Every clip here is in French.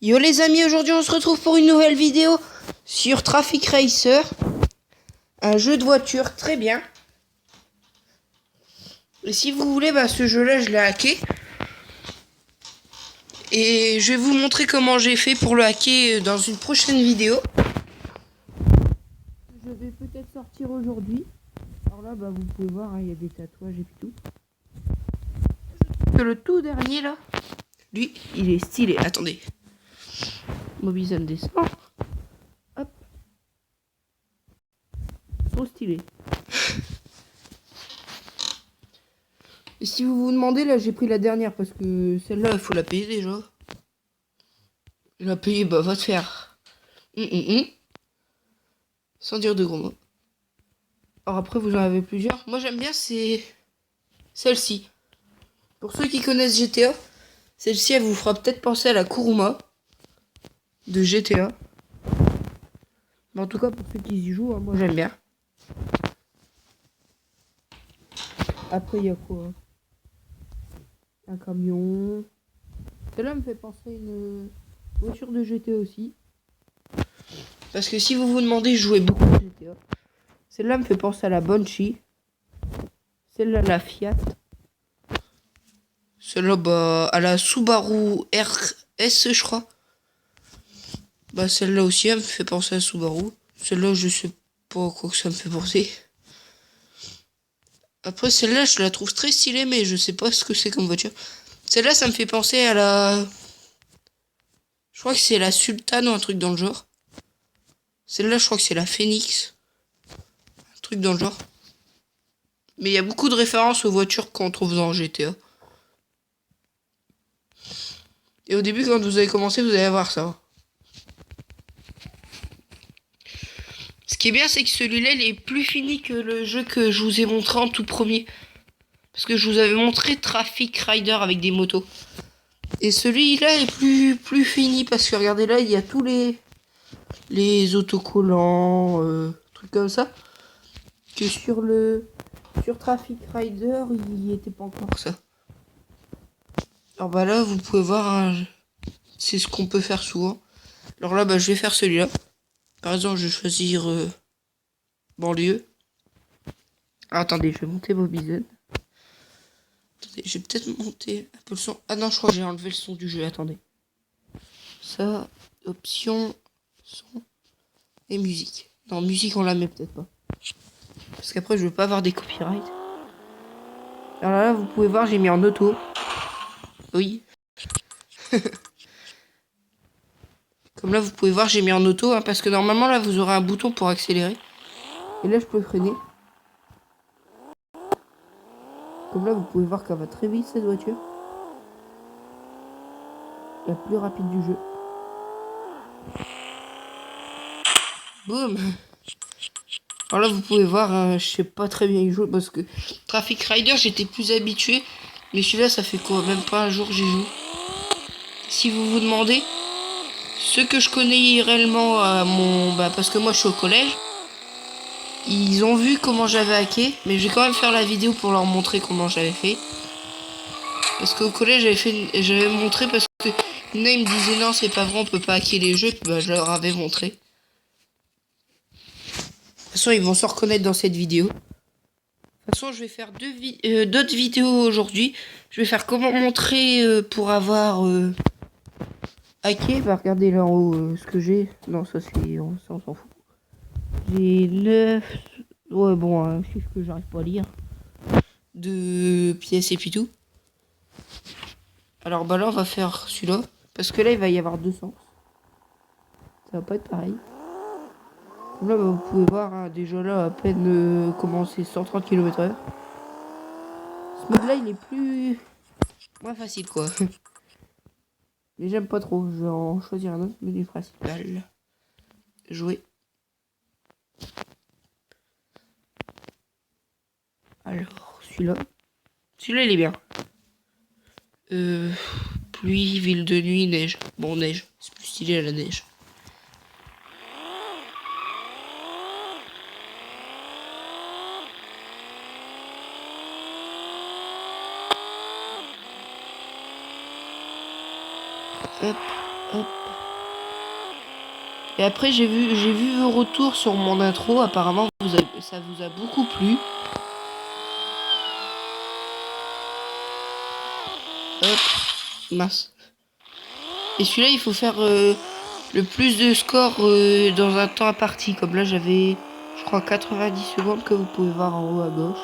Yo les amis, aujourd'hui on se retrouve pour une nouvelle vidéo sur Traffic Racer. Un jeu de voiture très bien. Et si vous voulez, ce jeu-là je l'ai hacké. Et je vais vous montrer comment j'ai fait pour le hacker dans une prochaine vidéo. Je vais peut-être sortir aujourd'hui. Alors là, vous pouvez voir, il y a des tatouages et tout. Le tout dernier là, lui, il est stylé. Attendez. Mobizone descend. Hop. Trop stylé. Et si vous vous demandez, là j'ai pris la dernière parce que celle-là il faut la payer déjà. La payer, va te faire. Sans dire de gros mots. Alors après vous en avez plusieurs. Moi j'aime bien c'est celle-ci. Pour ceux qui connaissent GTA, celle-ci elle vous fera peut-être penser à la Kuruma de GTA. Mais en tout cas pour ceux qui y jouent, moi j'aime bien. Après il y a quoi? Un camion. Celle-là me fait penser à une voiture de GTA aussi. Parce que si vous vous demandez, je jouais beaucoup à GTA. Celle-là me fait penser à la Banshee. Celle-là, la Fiat. Celle-là, à la Subaru RS, je crois. Celle-là aussi, elle me fait penser à Subaru. Celle-là, je sais pas quoi que ça me fait penser. Après, celle-là, je la trouve très stylée, mais je sais pas ce que c'est comme voiture. Celle-là, ça me fait penser à la... Je crois que c'est la Sultane ou un truc dans le genre. Celle-là, je crois que c'est la Phoenix. Un truc dans le genre. Mais il y a beaucoup de références aux voitures qu'on trouve dans GTA. Et au début, quand vous allez commencer, vous allez voir ça. Ce qui est bien, c'est que celui-là, il est plus fini que le jeu que je vous ai montré en tout premier. Parce que je vous avais montré Traffic Rider avec des motos. Et celui-là est plus fini parce que regardez là, il y a tous les autocollants, trucs comme ça. Que sur Traffic Rider, il n'y était pas encore ça. Alors là, vous pouvez voir, c'est ce qu'on peut faire souvent. Alors là, je vais faire celui-là. Par exemple, je vais choisir banlieue. Alors, attendez, je vais monter Mobizone. Attendez, je vais peut-être monter un peu le son. Ah non, je crois que j'ai enlevé le son du jeu. Attendez. Ça, option, son et musique. Non, musique, on la met peut-être pas. Parce qu'après, je veux pas avoir des copyrights. Alors là, vous pouvez voir, j'ai mis en auto. Oui. Comme là, vous pouvez voir, j'ai mis en auto. Parce que normalement, là, vous aurez un bouton pour accélérer. Et là, je peux freiner. Comme là, vous pouvez voir qu'elle va très vite, cette voiture. La plus rapide du jeu. Boum. Alors là, vous pouvez voir, je sais pas très bien y jouer parce que Traffic Rider, j'étais plus habitué. Mais celui-là, ça fait quoi? Même pas un jour que j'y joue. Si vous vous demandez, ceux que je connais réellement à parce que moi, je suis au collège. Ils ont vu comment j'avais hacké. Mais je vais quand même faire la vidéo pour leur montrer comment j'avais fait. Parce qu'au collège, j'avais montré parce que il me disait non, c'est pas vrai, on peut pas hacker les jeux. Je leur avais montré. De toute façon, ils vont se reconnaître dans cette vidéo. De toute façon, je vais faire d'autres vidéos aujourd'hui. Je vais faire comment montrer pour avoir hacké. Regardez là en haut ce que j'ai. Non, ça on s'en fout. J'ai 9... Ouais, bon, un chiffre que j'arrive pas à lire. De pièces et puis tout. Alors là, on va faire celui-là. Parce que là, il va y avoir 200. Ça va pas être pareil. Là, vous pouvez voir, déjà là, à peine commencer 130 km/h. Ce mode là, il est plus... moins facile, quoi. Mais j'aime pas trop. Je vais en choisir un autre menu principal. Jouer. Alors, celui-là. Celui-là, il est bien. Pluie, ville de nuit, neige. Bon, neige. C'est plus stylé à la neige. Hop, hop. Et après, j'ai vu vos retours sur mon intro. Apparemment, ça vous a beaucoup plu. Hop, mince. Et celui-là, il faut faire le plus de score dans un temps imparti. Comme là, j'avais, je crois, 90 secondes que vous pouvez voir en haut à gauche.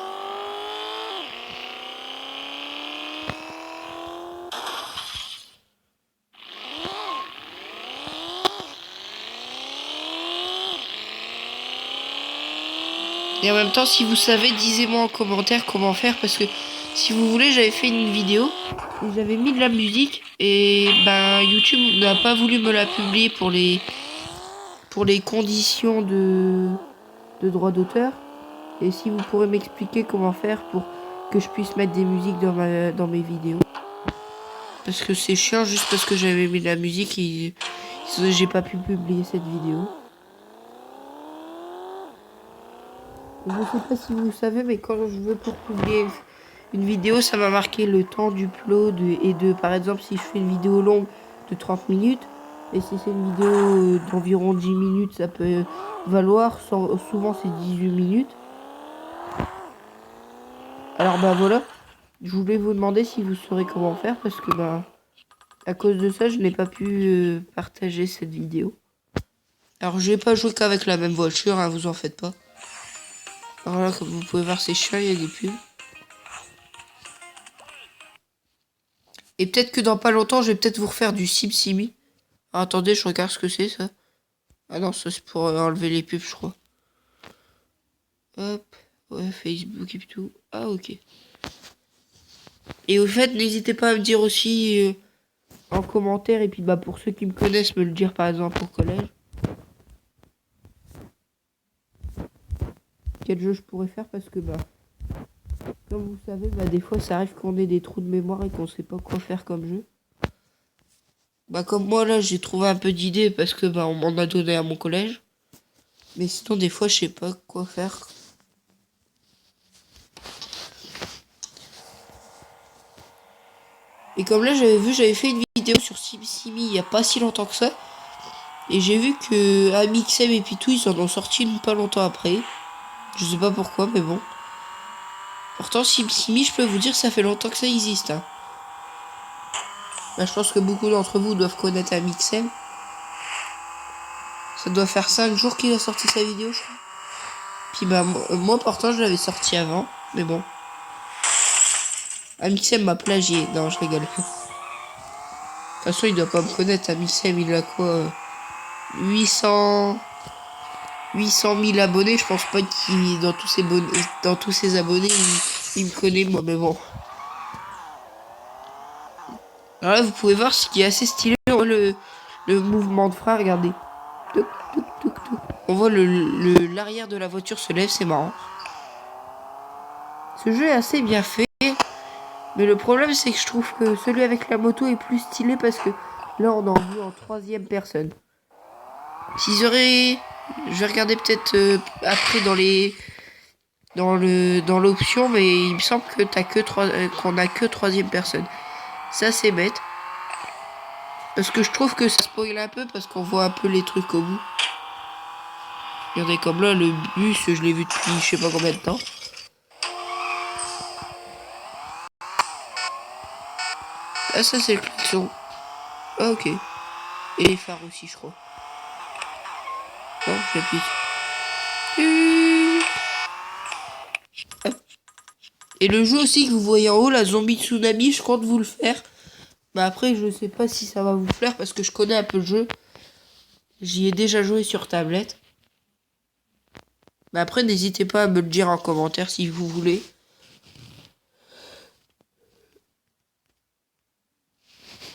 Et en même temps, si vous savez, disez-moi en commentaire comment faire. Parce que si vous voulez, j'avais fait une vidéo où j'avais mis de la musique. Et ben, YouTube n'a pas voulu me la publier pour les conditions de droit d'auteur. Et si vous pourrez m'expliquer comment faire pour que je puisse mettre des musiques dans mes vidéos. Parce que c'est chiant juste parce que j'avais mis de la musique et j'ai pas pu publier cette vidéo. Je sais pas si vous savez, mais quand je veux pour publier une vidéo, ça va marquer le temps d'upload par exemple, si je fais une vidéo longue de 30 minutes, et si c'est une vidéo d'environ 10 minutes, ça peut valoir, souvent c'est 18 minutes. Alors bah voilà, je voulais vous demander si vous saurez comment faire, parce que bah, à cause de ça, je n'ai pas pu partager cette vidéo. Alors je vais pas jouer qu'avec la même voiture, hein, vous en faites pas. Alors là, comme vous pouvez voir, c'est chiant, il y a des pubs. Et peut-être que dans pas longtemps, je vais peut-être vous refaire du SimSimi. Ah, attendez, je regarde ce que c'est, ça. Ah non, ça c'est pour enlever les pubs, je crois. Hop, ouais, Facebook et tout. Ah, ok. Et au fait, n'hésitez pas à me dire aussi en commentaire, et puis bah pour ceux qui me connaissent, me le dire par exemple au collège. Quel jeu je pourrais faire, parce que bah, comme vous savez, bah des fois ça arrive qu'on ait des trous de mémoire et qu'on sait pas quoi faire comme jeu. Bah comme moi là, j'ai trouvé un peu d'idées parce que bah on m'en a donné à mon collège. Mais sinon des fois je sais pas quoi faire. Et comme là j'avais fait une vidéo sur SimSimi il y a pas si longtemps que ça. Et j'ai vu que Amixem et Pitou ils en ont sorti une pas longtemps après. Je sais pas pourquoi, mais bon. Pourtant, SimSimi, je peux vous dire, ça fait longtemps que ça existe. Hein. Bah, je pense que beaucoup d'entre vous doivent connaître Amixem. Ça doit faire 5 jours qu'il a sorti sa vidéo, je crois. Puis bah, moi pourtant, je l'avais sorti avant. Mais bon. Amixem m'a plagié. Non, je rigole. De toute façon, il doit pas me connaître. Amixem, il a quoi 800 000 abonnés. Je pense pas qu'il, dans tous ses abonnés, il me connaît, moi. Mais bon. Alors là, vous pouvez voir ce qui est assez stylé. On voit le mouvement de frein, regardez. Touc, touc, touc, touc. On voit l'arrière de la voiture se lève, c'est marrant. Ce jeu est assez bien fait. Mais le problème, c'est que je trouve que celui avec la moto est plus stylé parce que là, on en vue en 3e personne. S'ils auraient... Je vais regarder peut-être après dans l'option, mais il me semble que qu'on a que 3e personne. Ça, c'est bête. Parce que je trouve que ça spoil un peu parce qu'on voit un peu les trucs au bout. Regardez comme là, le bus, je l'ai vu depuis je sais pas combien de temps. Ah, ça c'est le klaxon. Ah, ok. Et les phares aussi, je crois. Non, j'appuie. Et le jeu aussi que vous voyez en haut, la zombie tsunami, je compte vous le faire. Mais après, je sais pas si ça va vous plaire parce que je connais un peu le jeu. J'y ai déjà joué sur tablette. Mais après, n'hésitez pas à me le dire en commentaire si vous voulez.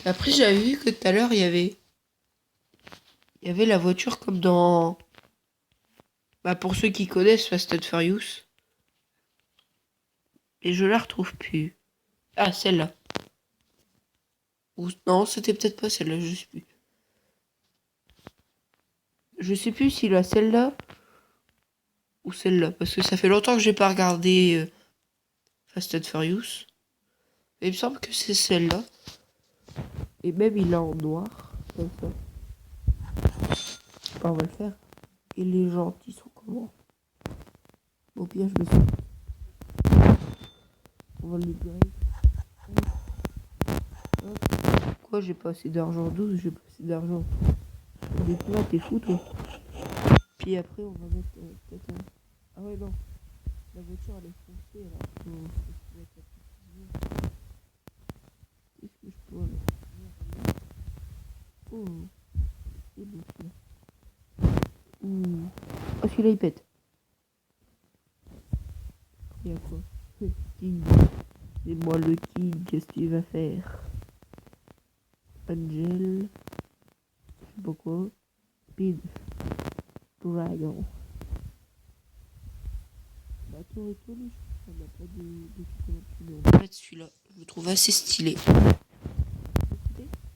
Après, j'avais vu que tout à l'heure, il y avait la voiture comme dans... Bah, pour ceux qui connaissent Fast and Furious. Et je la retrouve plus. Ah, celle-là. Non, c'était peut-être pas celle-là, je sais plus. Je sais plus si la celle-là ou celle-là. Parce que ça fait longtemps que j'ai pas regardé Fast and Furious. Mais il me semble que c'est celle-là. Et même il est en noir. Comme ça. pas, on va le faire. Et les gentils sont comment? Au pire, je me suis... On va le libérer. Quoi, j'ai pas assez d'argent? 12, j'ai pas assez d'argent. Des plats, t'es fou, toi. Puis après, on va mettre peut-être un... Ah ouais, non. La voiture, elle est foncée, alors faut mettre la petite. Qu'est-ce que je peux mettre? Oh, c'est beau, celui-là. Ouh. Oh, celui-là, il pète. Il y a quoi? King. C'est moi le king, qu'est-ce que tu vas faire? Angel. Je sais pas quoi. Speed. Dragon. Bah, toi et toi, lui, je n'a pas de chocolat dessus, mais on va mettre celui-là. Je le trouve assez stylé.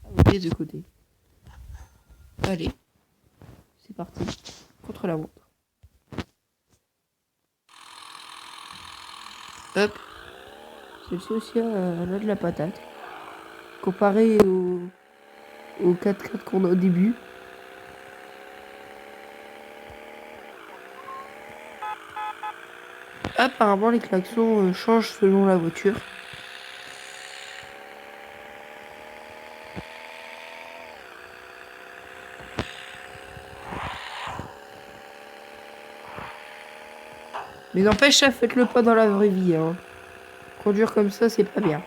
Ah, ok, de côté. Allez. C'est parti. Contre la montre. Hop. Celle-ci aussi, elle a de la patate. Comparé au 4x4 qu'on a au début. Apparemment, les klaxons changent selon la voiture. Mais n'empêche, ça, faites-le pas dans la vraie vie. Hein. Conduire comme ça, c'est pas bien.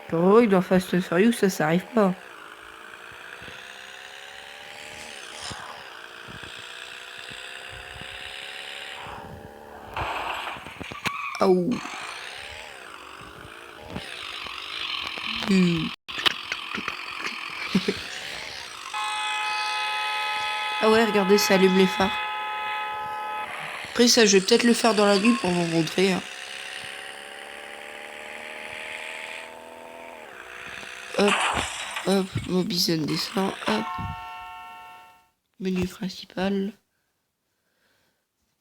Pour eux, dans Fast and Furious, ça arrive pas. Aouh. Ah ouais, regardez, ça allume les phares. Après ça, je vais peut-être le faire dans la nuit pour vous montrer. Hein. Hop, hop, mon bison descend, hop. Menu principal.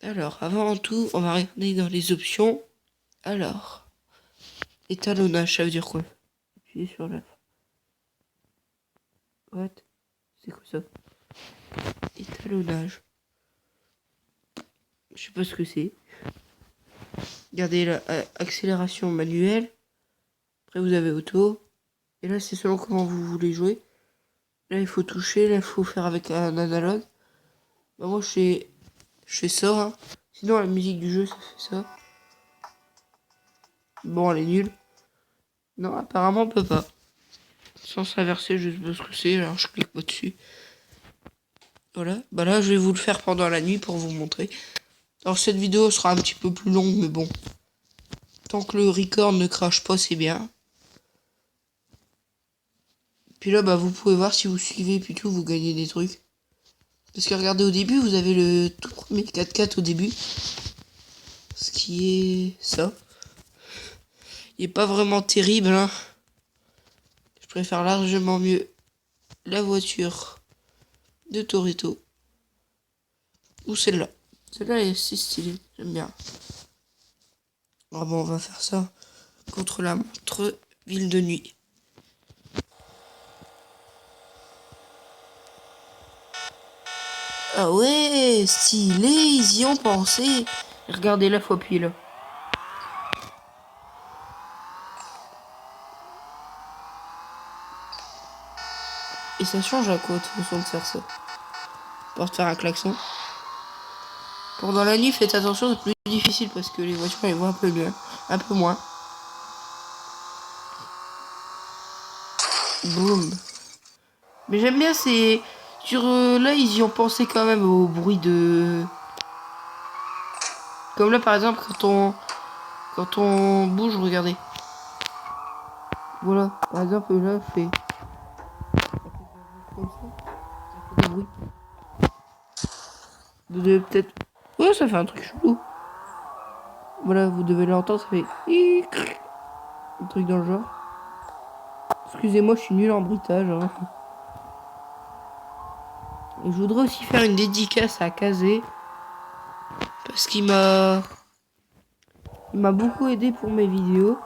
Alors, avant tout, on va regarder dans les options. Alors, étalonnage, ça veut dire quoi? Appuyez sur la... What? C'est quoi ça? Étalonnage. Je sais pas ce que c'est. Regardez la accélération manuelle. Après vous avez auto. Et là c'est selon comment vous voulez jouer. Là il faut toucher, là il faut faire avec un analogue. Bah, moi je fais ça. Hein. Sinon la musique du jeu ça fait ça. Bon elle est nulle. Non apparemment on peut pas. Sans s'inverser, je sais pas ce que c'est. Alors je clique pas dessus. Voilà. Bah là je vais vous le faire pendant la nuit pour vous montrer. Alors cette vidéo sera un petit peu plus longue mais bon. Tant que le record ne crache pas c'est bien. Puis là, bah, vous pouvez voir si vous suivez, puis tout, vous gagnez des trucs. Parce que regardez, au début, vous avez le tout premier 4x4 au début. Ce qui est ça. Il est pas vraiment terrible, hein. Je préfère largement mieux la voiture de Toretto. Ou celle-là. Celle-là est assez stylée, j'aime bien. Ah bon, on va faire ça contre la montre ville de nuit. Ah ouais, stylé, ils y ont pensé. Regardez là, faut appuyer là. Et ça change à quoi de façon de faire ça? Pour faire un klaxon. Pendant la nuit, faites attention, c'est plus difficile parce que les voitures elles voient un peu mieux, un peu moins. Boum. Mais j'aime bien c'est sur là ils y ont pensé quand même au bruit de. Comme là par exemple quand on bouge, regardez. Voilà, par exemple là fait comme ça fait des bruits. Vous devez peut-être. Ouais, ça fait un truc chelou. Voilà, vous devez l'entendre, ça fait un truc dans le genre. Excusez-moi, je suis nul en bruitage. Hein. Et je voudrais aussi faire une dédicace à Kazé. Parce qu'il m'a beaucoup aidé pour mes vidéos.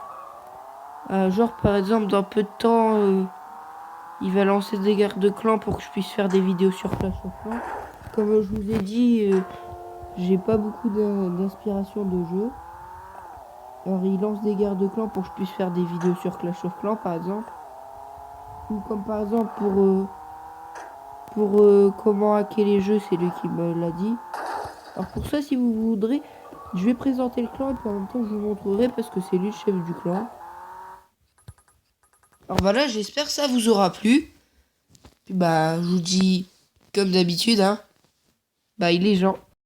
Genre par exemple dans peu de temps, il va lancer des guerres de clans pour que je puisse faire des vidéos sur Clash of Clans. Comme je vous ai dit, j'ai pas beaucoup d'inspiration de jeu. Alors il lance des guerres de clans pour que je puisse faire des vidéos sur Clash of Clans par exemple. Ou comme par exemple pour comment hacker les jeux, c'est lui qui me l'a dit. Alors pour ça, si vous voudrez, je vais présenter le clan et puis en même temps je vous montrerai parce que c'est lui le chef du clan. Alors voilà, j'espère que ça vous aura plu. Puis bah je vous dis comme d'habitude, hein, bye les gens.